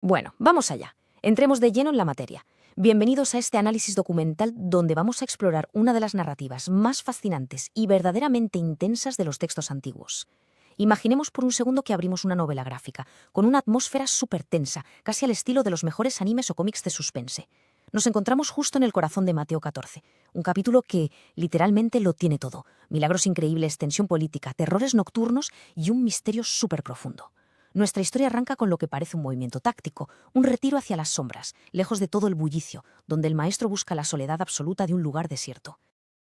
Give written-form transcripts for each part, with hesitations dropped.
Bueno, vamos allá. Entremos de lleno en la materia. Bienvenidos a este análisis documental donde vamos a explorar una de las narrativas más fascinantes y verdaderamente intensas de los textos antiguos. Imaginemos por un segundo que abrimos una novela gráfica, con una atmósfera súper tensa, casi al estilo de los mejores animes o cómics de suspense. Nos encontramos justo en el corazón de Mateo 14, un capítulo que literalmente lo tiene todo: milagros increíbles, tensión política, terrores nocturnos y un misterio súper profundo. Nuestra historia arranca con lo que parece un movimiento táctico, un retiro hacia las sombras, lejos de todo el bullicio, donde el maestro busca la soledad absoluta de un lugar desierto.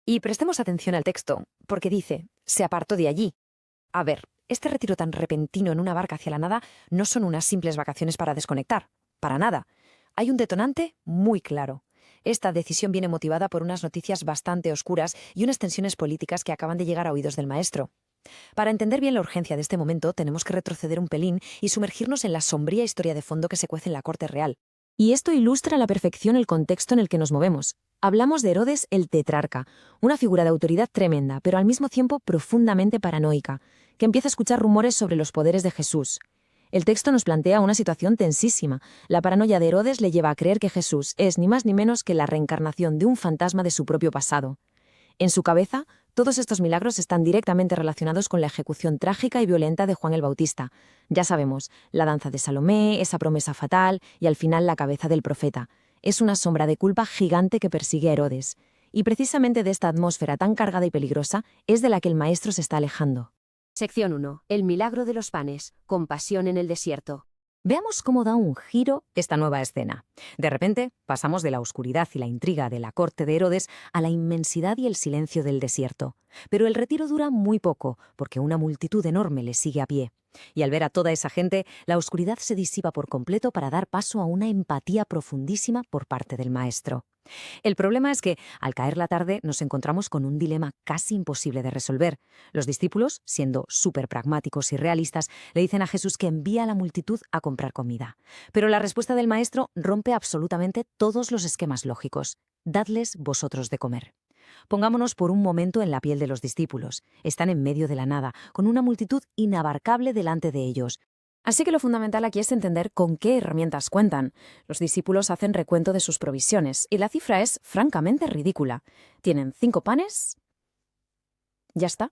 Y prestemos atención al texto, porque dice, se apartó de allí. A ver, este retiro tan repentino en una barca hacia la nada no son unas simples vacaciones para desconectar, para nada. Hay un detonante muy claro. Esta decisión viene motivada por unas noticias bastante oscuras y unas tensiones políticas que acaban de llegar a oídos del maestro. Para entender bien la urgencia de este momento, tenemos que retroceder un pelín y sumergirnos en la sombría historia de fondo que se cuece en la corte real. Y esto ilustra a la perfección el contexto en el que nos movemos. Hablamos de Herodes el tetrarca, una figura de autoridad tremenda, pero al mismo tiempo profundamente paranoica, que empieza a escuchar rumores sobre los poderes de Jesús. El texto nos plantea una situación tensísima. La paranoia de Herodes le lleva a creer que Jesús es ni más ni menos que la reencarnación de un fantasma de su propio pasado. En su cabeza, todos estos milagros están directamente relacionados con la ejecución trágica y violenta de Juan el Bautista. Ya sabemos, la danza de Salomé, esa promesa fatal y al final la cabeza del profeta. Es una sombra de culpa gigante que persigue a Herodes. Y precisamente de esta atmósfera tan cargada y peligrosa es de la que el maestro se está alejando. Sección 1. El milagro de los panes. Compasión en el desierto. Veamos cómo da un giro esta nueva escena. De repente, pasamos de la oscuridad y la intriga de la corte de Herodes a la inmensidad y el silencio del desierto. Pero el retiro dura muy poco, porque una multitud enorme le sigue a pie. Y al ver a toda esa gente, la oscuridad se disipa por completo para dar paso a una empatía profundísima por parte del maestro. El problema es que, al caer la tarde, nos encontramos con un dilema casi imposible de resolver. Los discípulos, siendo súper pragmáticos y realistas, le dicen a Jesús que envía a la multitud a comprar comida. Pero la respuesta del maestro rompe absolutamente todos los esquemas lógicos. Dadles vosotros de comer. Pongámonos por un momento en la piel de los discípulos. Están en medio de la nada, con una multitud inabarcable delante de ellos. Así que lo fundamental aquí es entender con qué herramientas cuentan. Los discípulos hacen recuento de sus provisiones, y la cifra es francamente ridícula. Tienen 5 panes. Ya está.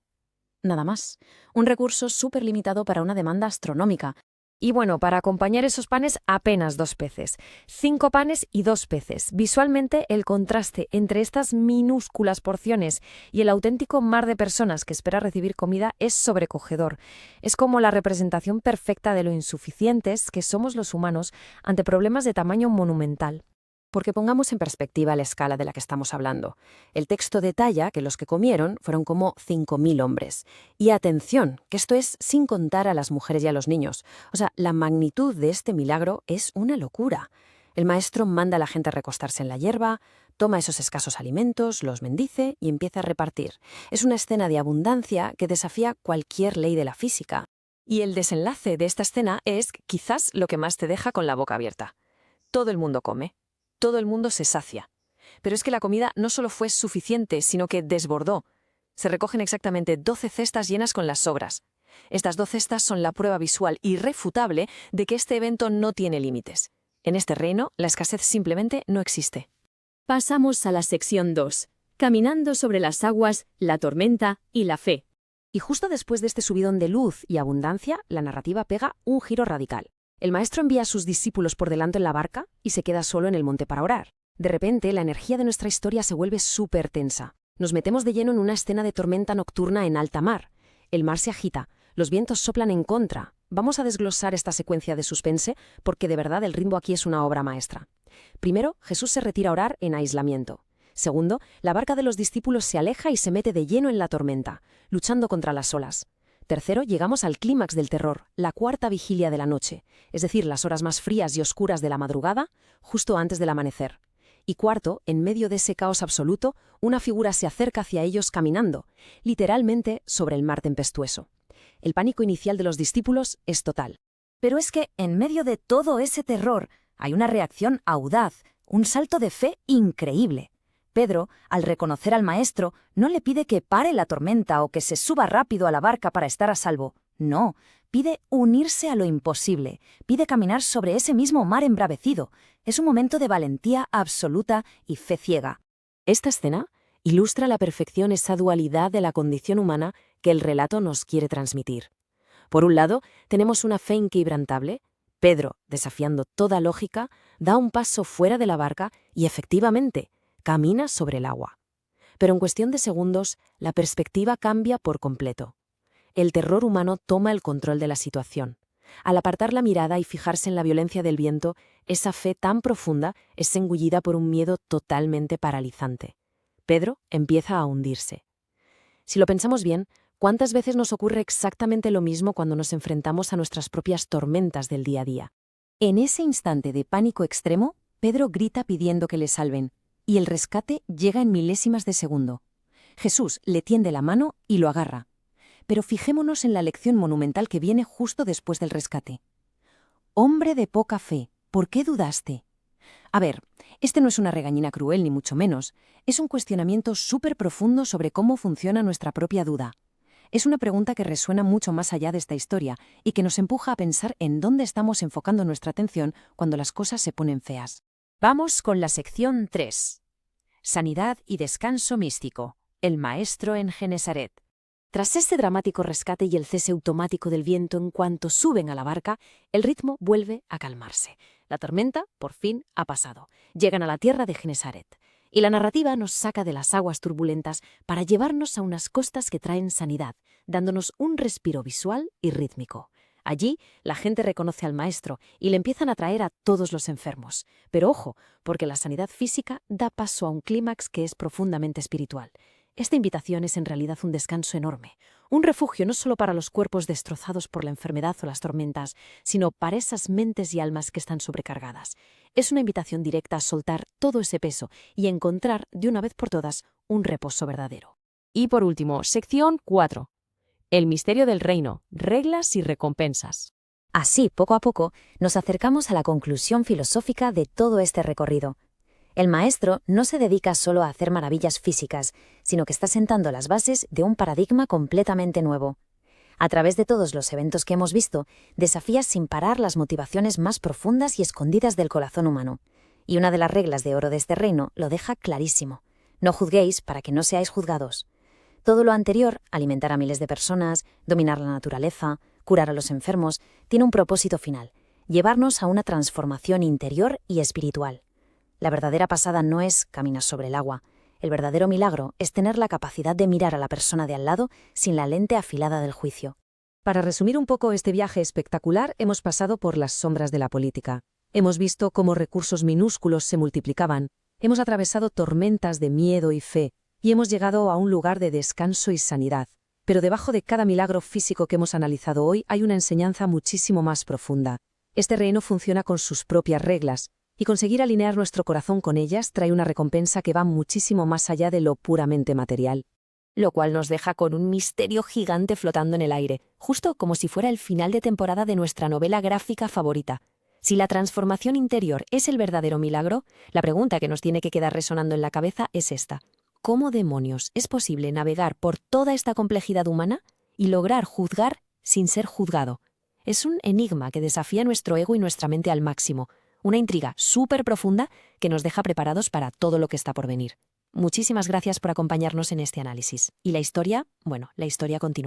Nada más. Un recurso súper limitado para una demanda astronómica. Y bueno, para acompañar esos panes, apenas 2 peces. 5 panes y 2 peces. Visualmente, el contraste entre estas minúsculas porciones y el auténtico mar de personas que espera recibir comida es sobrecogedor. Es como la representación perfecta de lo insuficientes que somos los humanos ante problemas de tamaño monumental. Porque pongamos en perspectiva la escala de la que estamos hablando. El texto detalla que los que comieron fueron como 5.000 hombres. Y atención, que esto es sin contar a las mujeres y a los niños. O sea, la magnitud de este milagro es una locura. El maestro manda a la gente a recostarse en la hierba, toma esos escasos alimentos, los bendice y empieza a repartir. Es una escena de abundancia que desafía cualquier ley de la física. Y el desenlace de esta escena es quizás lo que más te deja con la boca abierta. Todo el mundo come. Todo el mundo se sacia. Pero es que la comida no solo fue suficiente, sino que desbordó. Se recogen exactamente 12 cestas llenas con las sobras. Estas 2 cestas son la prueba visual irrefutable de que este evento no tiene límites. En este reino, la escasez simplemente no existe. Pasamos a la sección 2. Caminando sobre las aguas, la tormenta y la fe. Y justo después de este subidón de luz y abundancia, la narrativa pega un giro radical. El maestro envía a sus discípulos por delante en la barca y se queda solo en el monte para orar. De repente, la energía de nuestra historia se vuelve súper tensa. Nos metemos de lleno en una escena de tormenta nocturna en alta mar. El mar se agita, los vientos soplan en contra. Vamos a desglosar esta secuencia de suspense porque de verdad el ritmo aquí es una obra maestra. Primero, Jesús se retira a orar en aislamiento. Segundo, la barca de los discípulos se aleja y se mete de lleno en la tormenta, luchando contra las olas. Tercero, llegamos al clímax del terror, la 4ª vigilia de la noche, es decir, las horas más frías y oscuras de la madrugada, justo antes del amanecer. Y cuarto, en medio de ese caos absoluto, una figura se acerca hacia ellos caminando, literalmente sobre el mar tempestuoso. El pánico inicial de los discípulos es total. Pero es que, en medio de todo ese terror, hay una reacción audaz, un salto de fe increíble. Pedro, al reconocer al maestro, no le pide que pare la tormenta o que se suba rápido a la barca para estar a salvo. No, pide unirse a lo imposible, pide caminar sobre ese mismo mar embravecido. Es un momento de valentía absoluta y fe ciega. Esta escena ilustra a la perfección esa dualidad de la condición humana que el relato nos quiere transmitir. Por un lado, tenemos una fe inquebrantable. Pedro, desafiando toda lógica, da un paso fuera de la barca y, efectivamente, camina sobre el agua. Pero en cuestión de segundos, la perspectiva cambia por completo. El terror humano toma el control de la situación. Al apartar la mirada y fijarse en la violencia del viento, esa fe tan profunda es engullida por un miedo totalmente paralizante. Pedro empieza a hundirse. Si lo pensamos bien, ¿cuántas veces nos ocurre exactamente lo mismo cuando nos enfrentamos a nuestras propias tormentas del día a día? En ese instante de pánico extremo, Pedro grita pidiendo que le salven, y el rescate llega en milésimas de segundo. Jesús le tiende la mano y lo agarra. Pero fijémonos en la lección monumental que viene justo después del rescate. Hombre de poca fe, ¿por qué dudaste? A ver, este no es una regañina cruel ni mucho menos, es un cuestionamiento súper profundo sobre cómo funciona nuestra propia duda. Es una pregunta que resuena mucho más allá de esta historia y que nos empuja a pensar en dónde estamos enfocando nuestra atención cuando las cosas se ponen feas. Vamos con la sección 3. Sanidad y descanso místico. El maestro en Genesaret. Tras este dramático rescate y el cese automático del viento en cuanto suben a la barca, el ritmo vuelve a calmarse. La tormenta, por fin, ha pasado. Llegan a la tierra de Genesaret. Y la narrativa nos saca de las aguas turbulentas para llevarnos a unas costas que traen sanidad, dándonos un respiro visual y rítmico. Allí, la gente reconoce al maestro y le empiezan a traer a todos los enfermos. Pero ojo, porque la sanidad física da paso a un clímax que es profundamente espiritual. Esta invitación es en realidad un descanso enorme, un refugio no solo para los cuerpos destrozados por la enfermedad o las tormentas, sino para esas mentes y almas que están sobrecargadas. Es una invitación directa a soltar todo ese peso y encontrar, de una vez por todas, un reposo verdadero. Y por último, sección 4. El misterio del reino, reglas y recompensas. Así, poco a poco, nos acercamos a la conclusión filosófica de todo este recorrido. El maestro no se dedica solo a hacer maravillas físicas, sino que está sentando las bases de un paradigma completamente nuevo. A través de todos los eventos que hemos visto, desafía sin parar las motivaciones más profundas y escondidas del corazón humano. Y una de las reglas de oro de este reino lo deja clarísimo. No juzguéis para que no seáis juzgados. Todo lo anterior, alimentar a miles de personas, dominar la naturaleza, curar a los enfermos, tiene un propósito final: llevarnos a una transformación interior y espiritual. La verdadera pasada no es caminar sobre el agua. El verdadero milagro es tener la capacidad de mirar a la persona de al lado sin la lente afilada del juicio. Para resumir un poco este viaje espectacular, hemos pasado por las sombras de la política. Hemos visto cómo recursos minúsculos se multiplicaban. Hemos atravesado tormentas de miedo y fe. Y hemos llegado a un lugar de descanso y sanidad. Pero debajo de cada milagro físico que hemos analizado hoy hay una enseñanza muchísimo más profunda. Este reino funciona con sus propias reglas, y conseguir alinear nuestro corazón con ellas trae una recompensa que va muchísimo más allá de lo puramente material. Lo cual nos deja con un misterio gigante flotando en el aire, justo como si fuera el final de temporada de nuestra novela gráfica favorita. Si la transformación interior es el verdadero milagro, la pregunta que nos tiene que quedar resonando en la cabeza es esta: ¿cómo demonios es posible navegar por toda esta complejidad humana y lograr juzgar sin ser juzgado? Es un enigma que desafía nuestro ego y nuestra mente al máximo, una intriga súper profunda que nos deja preparados para todo lo que está por venir. Muchísimas gracias por acompañarnos en este análisis. Y la historia, bueno, la historia continúa.